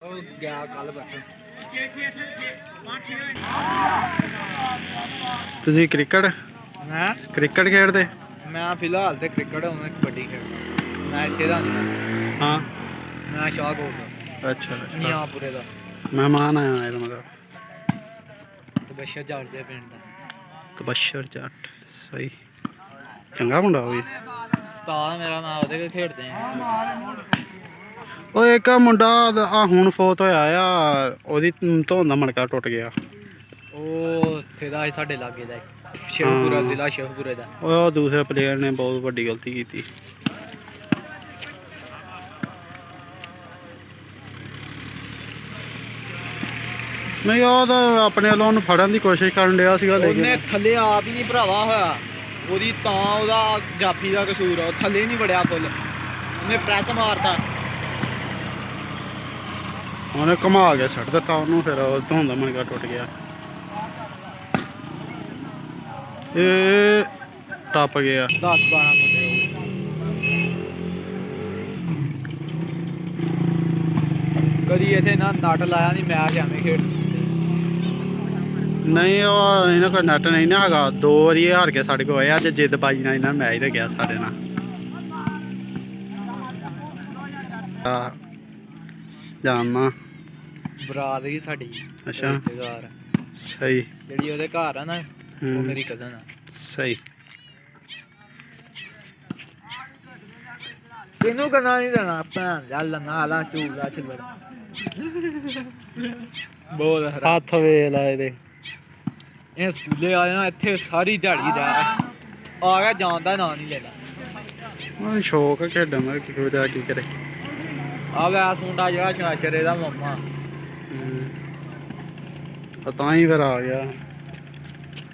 गया कल परसों। ਤੁਸੀਂ ਕ੍ਰਿਕਟ मैं ਕ੍ਰਿਕਟ ਖੇਡਦੇ? मैं फिलहाल तो क्रिकेट हूँ, मैं कबड्डी खेलता। मैं इतने का नहीं, ਹਾਂ मैं शाहकोट का ਅੱਛਾ ਅੱਛਾ नियापुरे का ਮਹਿਮਾਨ ਆਇਆ ਇਹਦਾ ਮਤਲਬ तबशर जाड़दे पिंड का ਤਬਸ਼ਰ ਜੱਟ ਸਹੀ ਚੰਗਾ ਮੁੰਡਾ ਉਹ ਵੀ। उस्ताद मेरा नाम ਉਹਦੇ ਕੇ ਖੇਡਦੇ हैं। ਉਹ ਇੱਕ ਮੁੰਡਾ ਆ ਹੁਣ ਫੋਤ ਹੋਇਆ ਆ, ਉਹਦੀ ਧੌਣ ਦਾ ਮਣਕਾ ਟੁੱਟ ਗਿਆ। ਉਹ ਉੱਥੇ ਦਾ ਸਾਡੇ ਲਾਗੇ ਦਾ ਸ਼ੇਖਪੁਰਾ ਜ਼ਿਲ੍ਹਾ ਸ਼ੇਖਪੁਰੇ ਦਾ। ਉਹ ਦੂਸਰੇ ਪਲੇਅਰ ਨੇ ਬਹੁਤ ਵੱਡੀ ਗਲਤੀ ਕੀਤੀ। ਨਹੀਂ ਉਹ ਤਾਂ ਆਪਣੇ ਵੱਲੋਂ ਉਹਨੂੰ ਫੜਨ ਦੀ ਕੋਸ਼ਿਸ਼ ਕਰਨ ਡਿਆ ਸੀਗਾ, ਉਹਨੇ ਲੇਕਿਨ ਥੱਲੇ ਆਪ ਹੀ ਨਹੀਂ ਭਰਾਵਾ ਹੋਇਆ, ਉਹਦੀ ਤਾਂ ਉਹਦਾ ਜਾਫੀ ਦਾ ਕਸੂਰ ਆ, ਉਹ ਥੱਲੇ ਨਹੀਂ ਵੜਿਆ ਫੁੱਲ, ਉਹਨੇ ਪ੍ਰੈਸ ਮਾਰਤਾ। ਉਹਨੇ ਘੁਮਾ ਕੇ ਛੱਡ ਦਿੱਤਾ ਉਹਨੂੰ, ਫਿਰ ਉਹ ਧੌਣ ਦਾ ਮਣਕਾ ਟੁੱਟ ਗਿਆ। ਇਹ ਟੱਪ ਗਿਆ 10-12 ਮੁੰਡੇ ਕਦੀ ਇੱਥੇ ਨਾ ਨੱਟ ਲਾਇਆ ਨਹੀਂ, ਮੈਚ ਐਵੇਂ ਖੇਡ। ਨਹੀਂ ਉਹ ਇਹਨਾਂ ਕੋਲ ਨੈਟ ਨਹੀਂ ਨਾ ਹੈਗਾ, 2 ਵਾਰੀ ਇਹ ਹਾਰ ਕੇ ਸਾਡੇ ਕੋਲ ਆਏ। ਅੱਜ ਜਿੱਦ ਬਾਜੀ ਨਾਲ ਇਹਨਾਂ ਮੈਚ ਰੱਖਿਆ ਸਾਡੇ ਨਾਲ। ਜਾਣਨਾ ਬਰਾਦਰੀ ਸਾਡੀ ਅੱਛਾ ਰਿਸ਼ਤੇਦਾਰ ਸਹੀ ਜਿਹੜੀ ਉਹਦੇ ਘਰ ਆ ਨਾ, ਉਹ ਮੇਰੀ ਕਜ਼ਨ ਆ। ਸਹੀ ਤੈਨੂੰ ਕਰਨਾ ਨਹੀਂ ਦੇਣਾ ਭੈਣ ਦਾ ਲੰਨਾ ਆਲਾ ਚੂੜਾ ਚਿਲੜ ਬਹੁਤ ਹਰਾ। ਹੱਥ ਵੇਲ ਆ ਇਹਦੇ। ਇਹ ਸਕੂਲੇ ਆਇਆ ਨਾ, ਇੱਥੇ ਸਾਰੀ ਦਿਹਾੜੀ ਰਹਿ ਆ ਗਿਆ, ਜਾਣ ਦਾ ਨਾਂ ਨਹੀਂ ਲੈਣਾ। ਉਹਨੂੰ ਸ਼ੌਕ ਆ ਖੇਡਣ ਦਾ, ਕੀ ਵਜ੍ਹਾ ਕੀ ਕਰੇ। ਆ ਵੈਸ ਮੁੰਡਾ ਜਿਹੜਾ ਸ਼ਾਸ਼ਰੇ ਦਾ ਮੰਮਾ ਤਾਂ ਹੀ ਫਿਰ ਆ ਗਿਆ।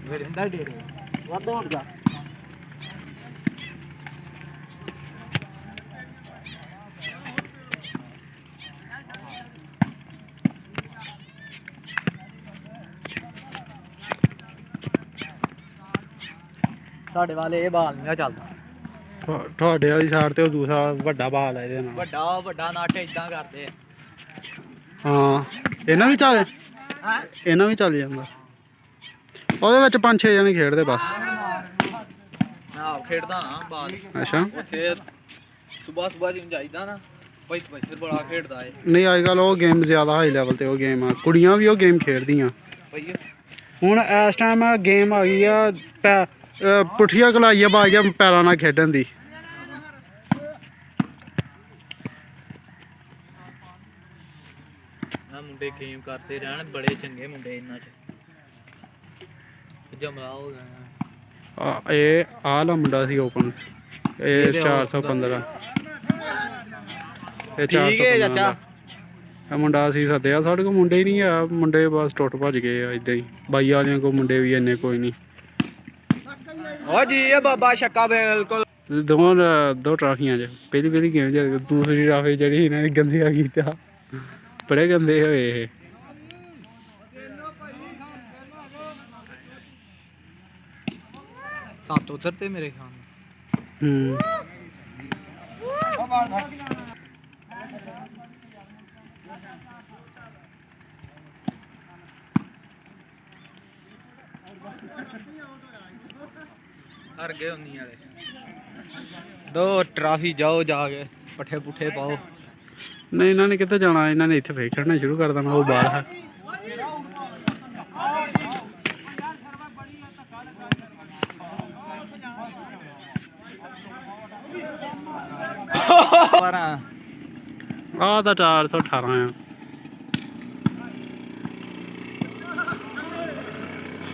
ਵਰਿੰਦਰ ਡੇਰੇ ਵੱਧ ਹੋਣਗਾ। ਸਾਡੇ ਵਾਲੇ ਇਹ ਬਾਲ ਨਹੀਂ ਚੱਲਦਾ। ਤੁਹਾਡੇ ਵਾਲੀ ਸਾਈਡ ਤੇ ਉਹ ਦੂਸਰਾ ਵੱਡਾ ਬਾਲ ਹੈ ਇਹਦੇ ਨਾਲ। ਵੱਡਾ ਨੱਟ ਇਦਾਂ ਕਰਦੇ ਹਾਂ ਇਹਨਾਂ ਵੀ ਚੱਲ, ਆ। ਇਹਨਾਂ ਵੀ ਚੱਲ ਜਾਂਦਾ। ਉਹਦੇ ਵਿੱਚ 5-6 ਜਣੇ ਖੇਡਦੇ ਬਸ। ਆਹ ਖੇਡਦਾ ਹਾਂ ਬਾਲ। ਅੱਛਾ ਉੱਥੇ ਸਵੇਰ ਜਿਉਂ ਜਾਈਦਾ ਨਾ, ਭਾਈ ਫਿਰ ਬੜਾ ਖੇਡਦਾ ਏ। ਨਹੀਂ ਅੱਜ ਕੱਲ੍ਹ ਉਹ ਗੇਮ ਜ਼ਿਆਦਾ ਹਾਈ ਲੈਵਲ ਤੇ ਉਹ ਗੇਮ ਆ, ਕੁੜੀਆਂ ਵੀ ਉਹ ਗੇਮ ਖੇਡਦੀਆਂ। ਭਾਈ ਹੁਣ ਇਸ ਟਾਈਮ ਆ ਗੇਮ ਆ ਗਈ ਆ ਪੁੱਠੀਆਂ ਕਲਾਈਆਂ ਬਾਜੀਆਂ ਪੈਰਾਂ ਨਾਲ ਖੇਡਣ ਦੀ। ਆ ਮੁੰਡੇ ਗੇਮ ਕਰਦੇ ਰਹਿਣ, ਬੜੇ ਚੰਗੇ ਮੁੰਡੇ ਇਹਨਾਂ ਚ। ਜਮਲਾ ਹੋ ਗਿਆ ਇਹ ਆਹ ਲਾ ਮੁੰਡਾ ਸੀ ਓਪਨ, ਇਹ 415 ਇਹ ਠੀਕ ਹੈ 415 ਚਾਚਾ। ਇਹ ਮੁੰਡਾ ਅਸੀਂ ਸੱਦਿਆ, ਸਾਡੇ ਕੋਲ ਮੁੰਡੇ ਹੀ ਨਹੀਂ ਆ। ਮੁੰਡੇ ਬਸ ਟੁੱਟ ਭੱਜ ਗਏ ਆ ਇਦਾਂ ਹੀ। ਬਾਈ ਵਾਲਿਆਂ ਕੋਲ ਮੁੰਡੇ ਵੀ ਇੰਨੇ ਕੋਈ ਨਹੀਂ। ਓ ਜੀ ਇਹ ਬਾਬਾ ਸ਼ੱਕਾ ਬਿਲਕੁਲ। ਦੋ ਟਰਾਫੀਆਂ ਚ ਪਹਿਲੀ ਗੇਮ ਚ, ਦੂਸਰੀ ਟਰਾਫੀ ਜਿਹੜੀ ਇਹਨਾਂ ਦੀ ਗੰਦੀ ਆ ਗਈ ਤਾਂ ਬੜੇ ਗੰਦੇ ਹੋਏ ਇਹ। ਸੱਤ ਉਧਰ ਤੇ ਮੇਰੇ ਖਿਆਲ ਹਰ ਗਏ ਹੁੰਨੀ ਵਾਲੇ। ਦੋ ਟਰਾਫੀ ਜਾਓ, ਜਾ ਕੇ ਪੱਠੇ ਪੁੱਠੇ ਪਾਓ। ਨਹੀਂ ਇਹਨਾਂ ਨੇ ਕਿੱਥੇ ਜਾਣਾ, ਇਹਨਾਂ ਨੇ ਇੱਥੇ ਫੇਰ ਖੇਡਣਾ ਸ਼ੁਰੂ ਕਰ ਦੇਣਾ। ਉਹ ਬਾਹਰ ਹੈ ਆਹ ਤਾਂ 418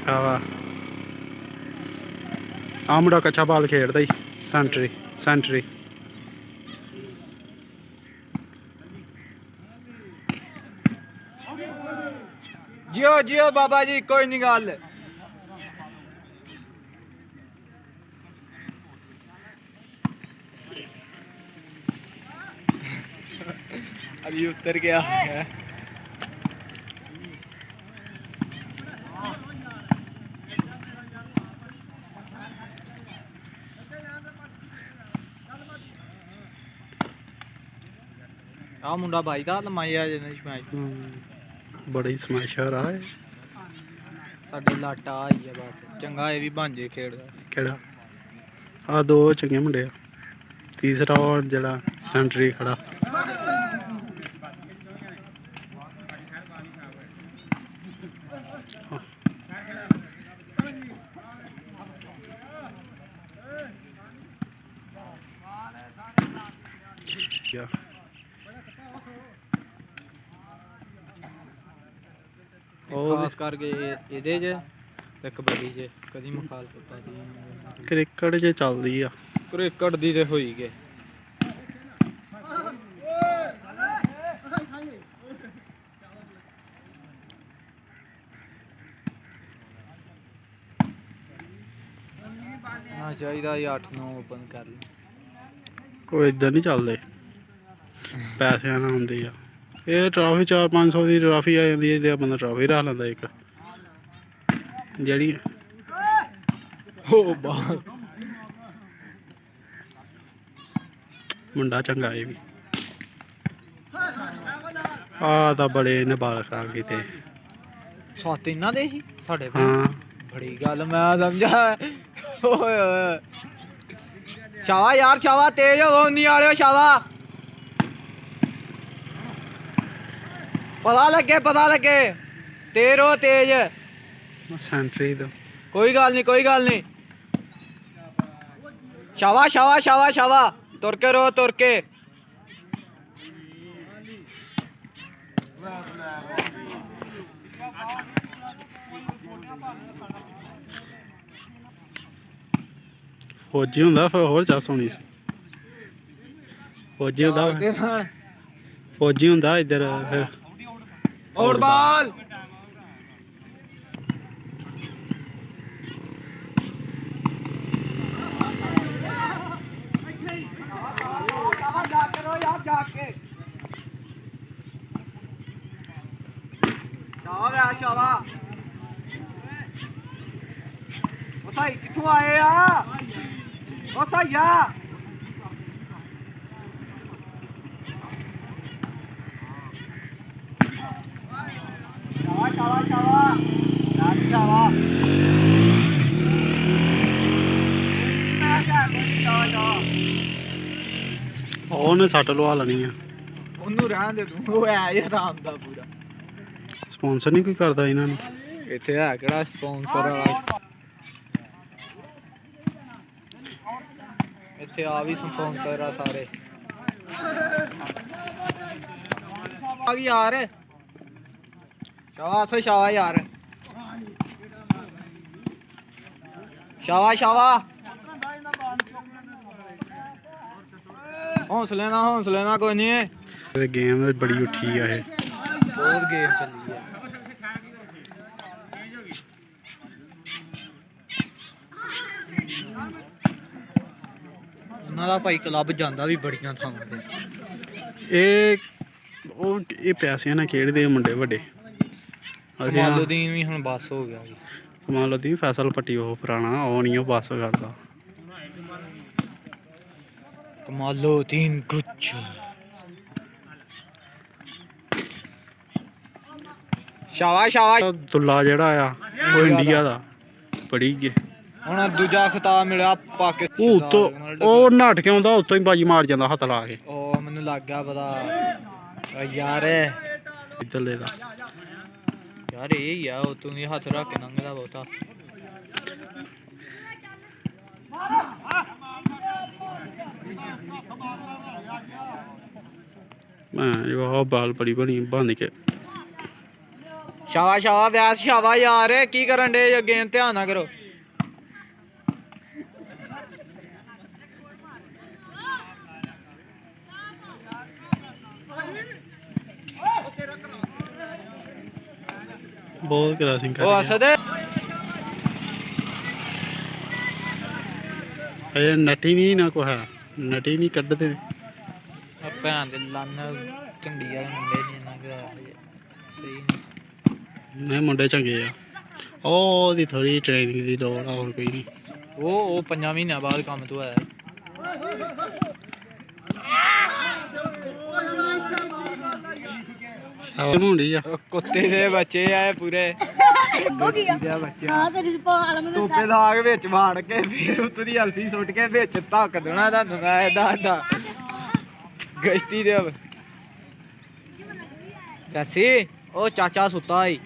ਆ। ਆ ਮੁੰਡਾ ਕੱਚਾ ਬਾਲ ਖੇਡਦਾ ਹੀ, ਸੈਂਟਰੀ। ਜਿਓ ਜਿਓ ਬਾਬਾ ਜੀ, ਕੋਈ ਨਹੀਂ ਗੱਲ। अभी उतर गया है। ਆ ਮੁੰਡਾ ਬਾਈ ਦਾ ਲਮਾਈ ਆ ਜਿਹਨੇ ਸਮੈਸ਼ ਬੜੀ ਸਮੈਸ਼ਰ ਆ ਇਹ। ਸਾਡੇ ਲਾਟਾ ਆਈ ਆ ਬਸ ਚੰਗਾ ਇਹ ਵੀ ਬਣ ਜੇ ਖੇਡਦਾ ਕਿਹੜਾ ਆ ਦੋ ਚੰਗੇ ਮੁੰਡੇ ਆ ਤੀਸਰਾ ਉਹ ਜਿਹੜਾ ਸੈਂਟਰੀ ਖੜਾ ਯਾ ਖਾਸ ਕਰਕੇ ਇਹਦੇ 'ਚ ਤੇ ਕਬੱਡੀ 'ਚ ਕਦੀ ਮੁਖਾਲਫਤ ਆਦੀ ਕ੍ਰਿਕਟ 'ਚ ਚੱਲਦੀ ਆ ਕ੍ਰਿਕਟ ਦੀ ਤੇ ਹੋਈ ਗਏ ਨਾ ਚਾਹੀਦਾ 8-9 ਓਪਨ ਕਰ ਲੈ ਕੋਈ ਇਦਾਂ ਨਹੀਂ ਚੱਲਦੇ ਪੈਸਿਆਂ ਨਾਲ ਹੁੰਦੀ ਆ ਇਹ ਟਰਾਫੀ 400-500 ਦੀ ਟਰਾਫੀ ਆ ਜਾਂਦੀ ਹੈ ਜੇ ਬੰਦਾ ਟਰਾਫੀ ਰੱਖ ਲੈਂਦਾ ਇੱਕ ਜਿਹੜੀ ਹੋ ਬਾਹਰ ਮੁੰਡਾ ਚੰਗਾ ਇਹ ਵੀ ਆ ਤਾਂ ਬੜੇ ਇਹਨੇ ਬਾਲ ਖਰਾਬ ਕੀਤੇ ਸੱਤ ਇਹਨਾਂ ਦੇ ਹੀ ਸਾਡੇ ਹਾਂ ਬੜੀ ਗੱਲ ਮੈਂ ਸਮਝਾ ਓਏ ਓਏ ਸ਼ਾਵਾ ਯਾਰ ਸ਼ਾਵਾ ਤੇਜ਼ ਹੋ ਨਹੀਂ ਵਾਲਿਓ ਸ਼ਾਵਾ ਪਤਾ ਲੱਗੇ ਤੇਰੋ ਤੇਜ਼ ਸੈਂਟਰੀ ਦਾ ਕੋਈ ਗੱਲ ਨਹੀਂ ਸ਼ਾਵਾ ਤੁਰ ਕੇ ਰੋ ਤੁਰ ਕੇ ਫੌਜੀ ਹੁੰਦਾ ਫਿਰ ਹੋਰ ਚਾਸ ਹੋਣੀ ਸੀ ਫੌਜੀ ਹੁੰਦਾ ਇੱਧਰ ਫਿਰ ਆਊਟ ਬਾਲ ਸ਼ਾਵਾ ਉਹ ਸਾਈ ਕਿੱਥੋਂ ਆਏ ਆ ਉਹ ਸਾਈਆ ਸ਼ਾਵਾ ਉਹਨੇ ਸੱਟ ਲਵਾ ਲੈਣੀ ਆ ਉਹਨੂੰ ਰਹਿਣ ਦੇ ਤੂੰ ਉਹ ਹੈ ਯਾਰ ਆਰਾਮ ਦਾ ਪੂਰਾ ਸਪਾਂਸਰ ਨਹੀਂ ਕੋਈ ਕਰਦਾ ਇਹਨਾਂ ਨੂੰ ਇੱਥੇ ਹੈ ਕਿਹੜਾ ਸਪਾਂਸਰ ਵਾਲਾ ਇੱਥੇ ਆ ਵੀ ਸਪਾਂਸਰ ਆ ਸਾਰੇ ਆ ਗਈ ਯਾਰ ਸ਼ਾਵਾ ਯਾਰ ਸ਼ਾਵਾ ਹੌਸਲੇ ਨਾਲ ਕੋਈ ਨਹੀਂ ਇਹ ਗੇਮ ਬੜੀ ਉੱਠੀ ਆ ਇਹ ਬਹੁਤ ਗੇਮ ਚੱਲੀ ਆ ਉਹਨਾਂ ਦਾ ਭਾਈ ਕਲੱਬ ਜਾਂਦਾ ਵੀ ਬੜੀਆਂ ਥਾਵਾਂ ਤੇ ਇਹ ਪੈਸਿਆਂ ਨਾਲ ਖੇਡਦੇ ਆ ਮੁੰਡੇ ਵੱਡੇ ਕਮਾਲਉਦੀਨ ਵੀ ਹੁਣ ਬੱਸ ਹੋ ਗਿਆ ਕਮਾਲਉਦੀਨ ਫੈਸਲ ਪੱਟੀ ਉਹ ਪੁਰਾਣਾ ਉਹ ਨਹੀਂ ਉਹ ਬੱਸ ਕਰਦਾ ਕਮਾਲਉਦੀਨ ਗੁੱਛ ਸ਼ਾਵਾ ਦੁੱਲਾ ਜਿਹੜਾ ਆ ਉਹ ਇੰਡੀਆ ਦਾ ਬੜੀ ਗੇ ਹੁਣ ਦੂਜਾ ਖਿਤਾਬ ਮਿਲਿਆ ਪਾਕਿਸਤਾਨ ਉਹ ਉੱਤੋਂ ਉਹ ਨੱਠ ਕੇ ਆਉਂਦਾ ਉੱਤੋਂ ਹੀ ਬਾਜੀ ਮਾਰ ਜਾਂਦਾ ਹੱਥ ਲਾ ਕੇ ਉਹ ਮੈਨੂੰ ਲੱਗ ਗਿਆ ਪਤਾ ਯਾਰ ਇੱਧਰਲੇ ਦਾ ਯਾਰ ਇਹ ਹੀ ਆ ਉਹ ਤੂੰ ਵੀ ਹੱਥ ਰੱਖ ਕੇ ਲੰਘਦਾ ਬਹੁਤਾ ਮੈਂ ਜੋ ਬਾਲ ਬੜੀ ਬਣੀ ਬੰਨ ਕੇ ਸ਼ਾਵਾ ਵਿਆਸ ਸ਼ਾਵਾ ਯਾਰ ਕੀ ਕਰਨ ਡੇ ਅੱਗੇ ਧਿਆਨ ਨਾ ਕਰੋ ਬਹੁਤ ਕਰਾਸਿੰਗ ਕਰ ਉਹ ਅਸਦ ਇਹ ਨਟੀ ਨਹੀਂ ਨਾ ਕੋ ਹੈ ਨਟੀ ਨਹੀਂ ਕੱਢਦੇ ਭੈਣ ਦੇ ਲੰਨ ਝੰਡੀ ਵਾਲੇ ਮੁੰਡੇ ਨਹੀਂ ਇਹਨਾਂ ਦਾ ਸਹੀ ਨਹੀਂ ਮੁੰਡੇ ਚੰਗੇ ਆ ਉਹਦੀ ਥੋੜੀ ਟ੍ਰੇਨਿੰਗ ਦੀ ਲੋੜ ਆ ਹੋਰ ਕੋਈ ਨਹੀਂ ਉਹ 5 ਮਹੀਨਿਆਂ ਬਾਅਦ ਕੰਮ ਤੋਂ ਆਇਆ ਮੁੰਡੀ ਆ ਕੁੱਤੇ ਦੇ ਬੱਚੇ ਆ ਪੂਰੇ ਹੋ ਗਿਆ ਦੇ ਬੱਚੇ ਹਾਂ ਤੇਰੀ ਪਾਲ ਮੈਨੂੰ ਟੋਪੇ ਲਾ ਕੇ ਵਿੱਚ ਵਾੜ ਕੇ ਫਿਰ ਉਤਰੀ ਅਲਫੀ ਸੁੱਟ ਕੇ ਵਿੱਚ ਧੱਕ ਦੇਣਾ ਤੁਹਾਨੂੰ ਮੈਂ ਦੱਸਦਾ ਗਸ਼ਤੀ ਦੇ ਜੱਸੀ ਉਹ ਚਾਚਾ ਸੁੱਤਾ ਈ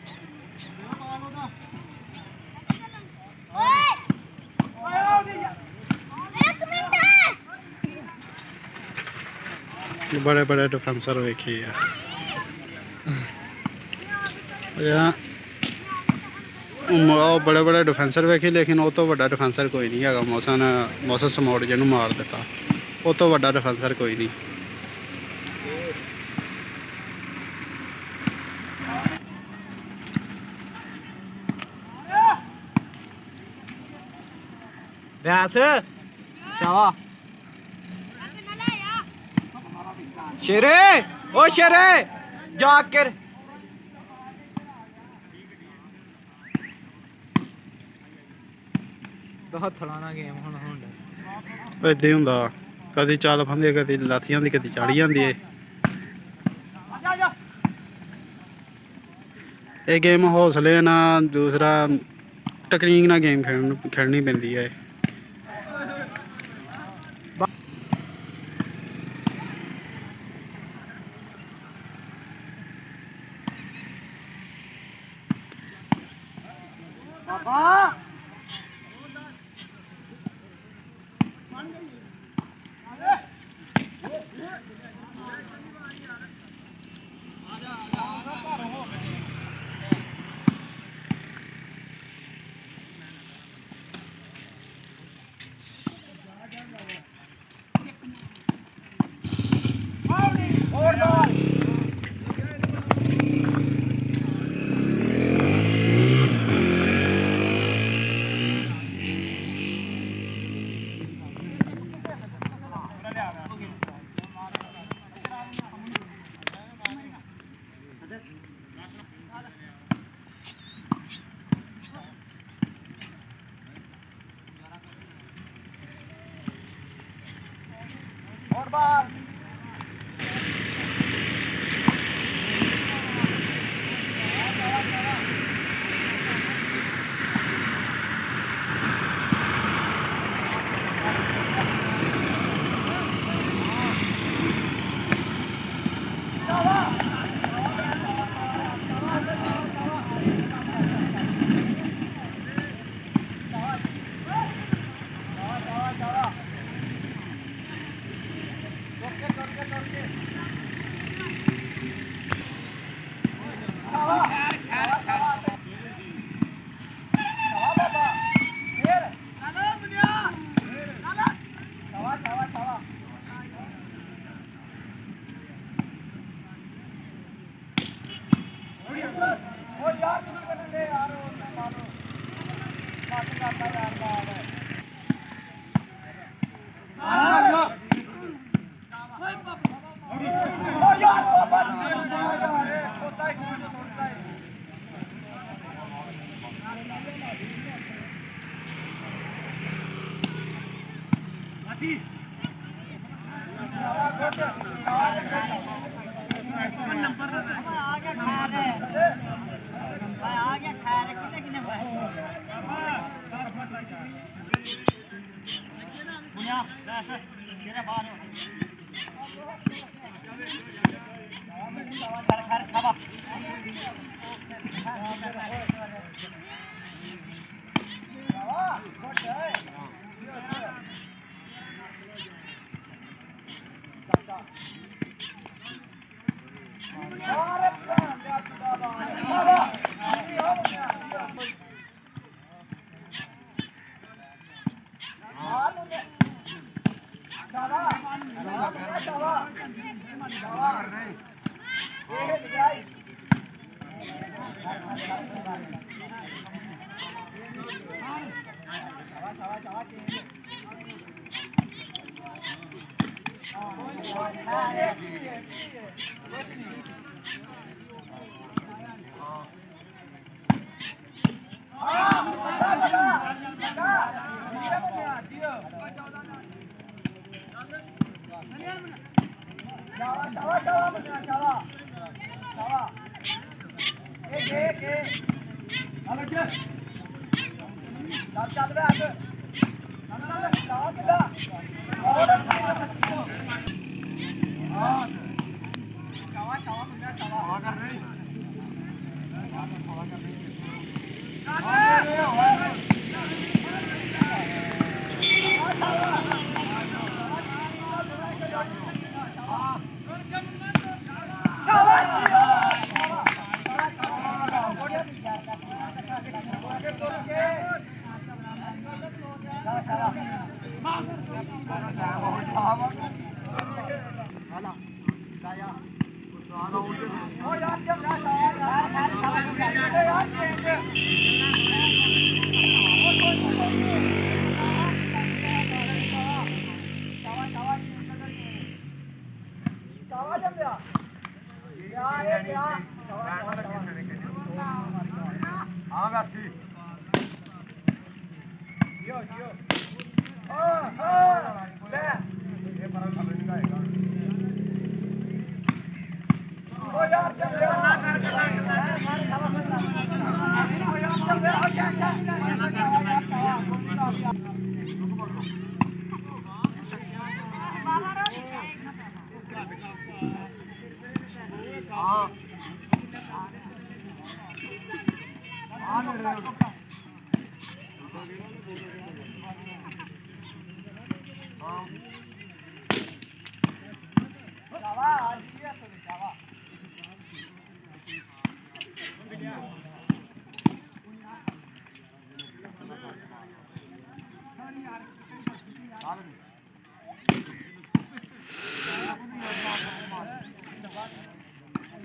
बड़े बड़े डिफेंसर वेखे यार बड़े बड़े डिफेंसर वेखे लेकिन वो तो बड़ा डिफेंसर कोई नहीं है मौसम समोड़ जिन्होंने मार दिता वो तो बड़ा डिफेंसर कोई नहीं भैंस शावा शेरे ओ शेरे जाकर तो हथ लाना गेम हुन हुन इदा ही हुंदा कदी चाल फंदे कदी लाथी आंदी कदी चढ़ी जांदी है ये गेम हौसले ना दूसरा टकनीक ना गेम खेलनी पैंदी है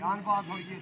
जान पास थोड़ी जी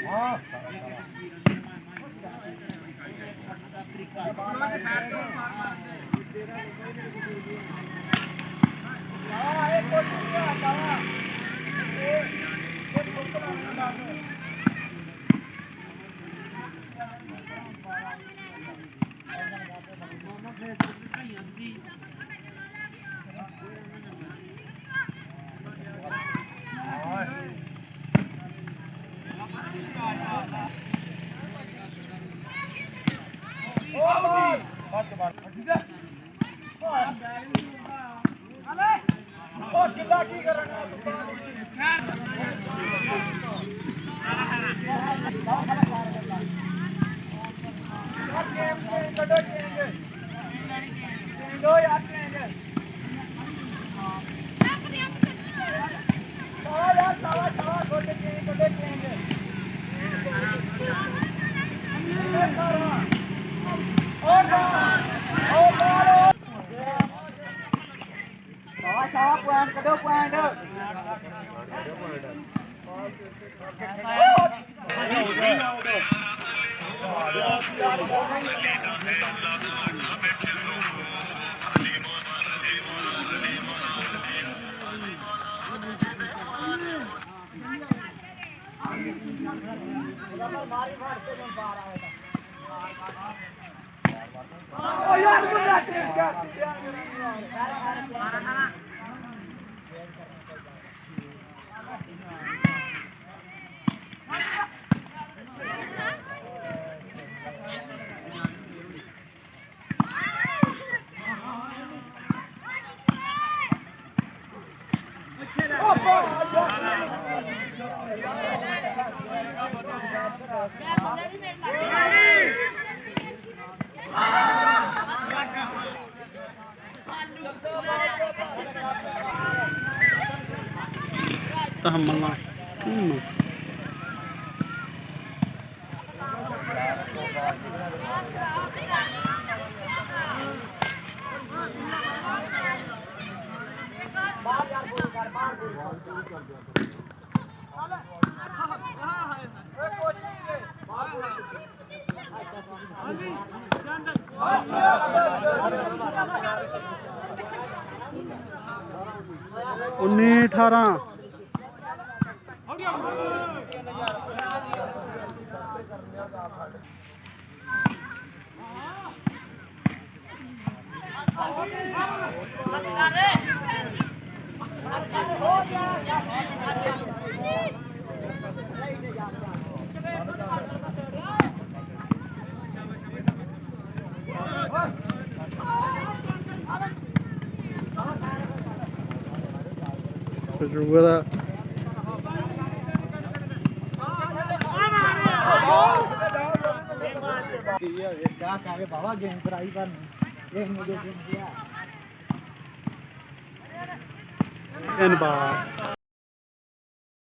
हाँ तहम्मलना उन्नी 18 1 शुगर आ क्या करे बाबा गेम कराई पर एक मुझे गेम किया इन बार